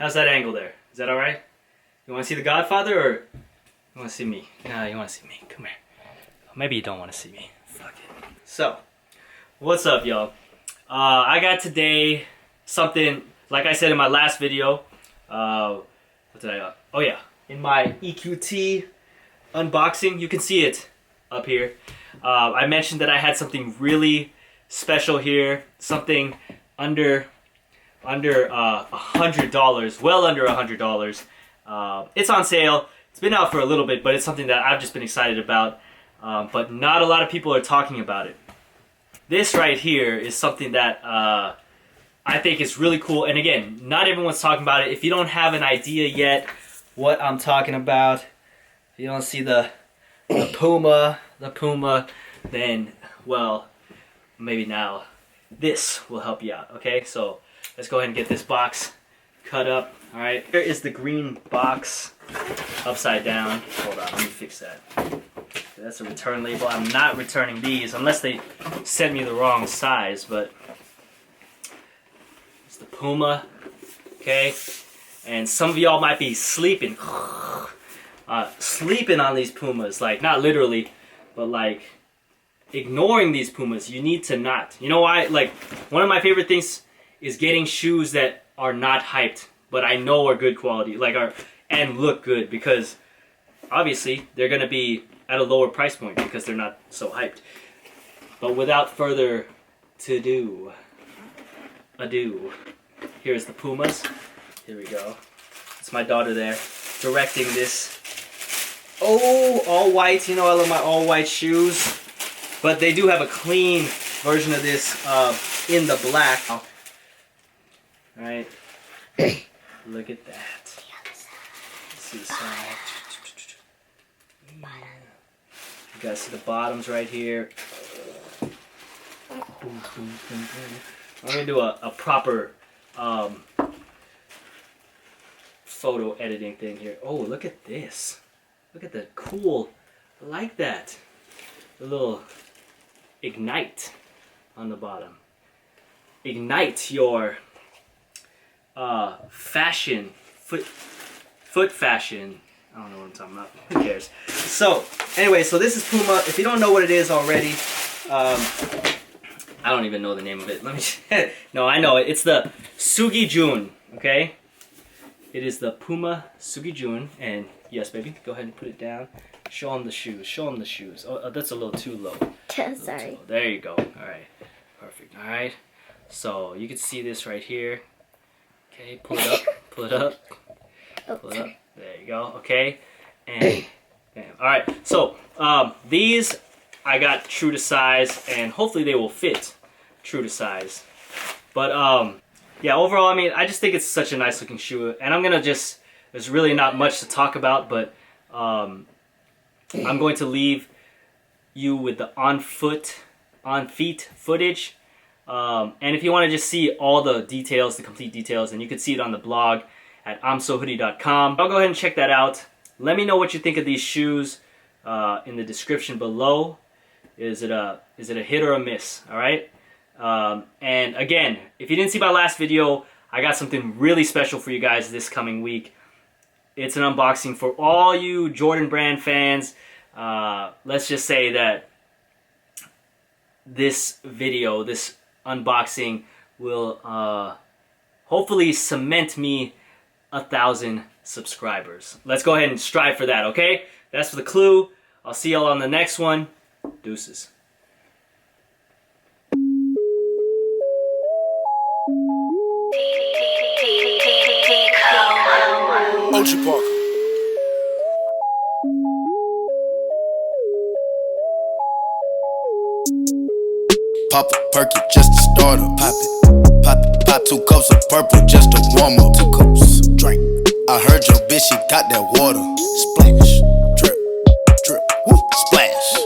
How's that angle there? Is that alright? You want to see the Godfather or you want to see me? Nah, you want to see me. Come here. Maybe you don't want to see me. Fuck it. So, what's up, y'all? I got today something, like I said in my last video. What did I got? Oh yeah, in my EQT unboxing, you can see it up here. I mentioned that I had something really special here, something under $100, well under $100. It's on sale. It's been out for a little bit, but it's something that I've just been excited about. But not a lot of people are talking about it. This right here is something that I think is really cool. And again, not everyone's talking about it. If you don't have an idea yet what I'm talking about, if you don't see the Puma, then, well, maybe now this will help you out, okay? So let's go ahead and get this box cut up, all right? Here is the green box upside down. Hold on, let me fix that. That's a return label. I'm not returning these unless they sent me the wrong size, but it's the Puma, okay? And some of y'all might be sleeping on these Pumas, like not literally, but like ignoring these Pumas. You need to not. You know why? Like, one of my favorite things is getting shoes that are not hyped, but I know are good quality, like and look good, because obviously they're gonna be at a lower price point because they're not so hyped. But without further ado, here's the Pumas. Here we go. It's my daughter there directing this. Oh, all white. You know I love my all white shoes. But they do have a clean version of this in the black. Alright. Look at that. Let's see the side. You guys see the bottoms right here. I'm going to do a proper photo editing thing here. Oh, look at this. Look at the cool, I like that. The little ignite on the bottom. Ignite your fashion, foot fashion. I don't know what I'm talking about. Who cares? So, anyway, so this is Puma. If you don't know what it is already, I don't even know the name of it. Let me. No, I know it. It's the Tsugi Jun. Okay. It is the Puma Tsugi Jun, and yes, baby, go ahead and put it down. Show them the shoes. Show them the shoes. Oh, that's a little too low. Sorry. Too low. There you go. All right. Perfect. All right. So you can see this right here. Okay. Pull it up. Pull it up. Pull it up. There you go. Okay. And bam. All right. So these I got true to size, and hopefully they will fit true to size. But yeah. Overall, I mean, I just think it's such a nice looking shoe, and I'm gonna just. There's really not much to talk about, but I'm going to leave you with the on feet footage. And if you want to just see all the details, the complete details, then you can see it on the blog at imsohoodie.com. I'll go ahead and check that out. Let me know what you think of these shoes in the description below. Is it a hit or a miss? All right. And again, if you didn't see my last video, I got something really special for you guys this coming week. It's an unboxing for all you Jordan Brand fans. Let's just say that this video, this unboxing, will hopefully cement me 1,000 subscribers. Let's go ahead and strive for that, okay? That's for the clue. I'll see y'all on the next one. Deuces. OG Parker. Pop a perky just to start up. Pop it, pop it, pop 2 cups of purple just to warm up. 2 cups, drink. I heard your bitch, she got that water. Splash, drip, drip, whoop, splash.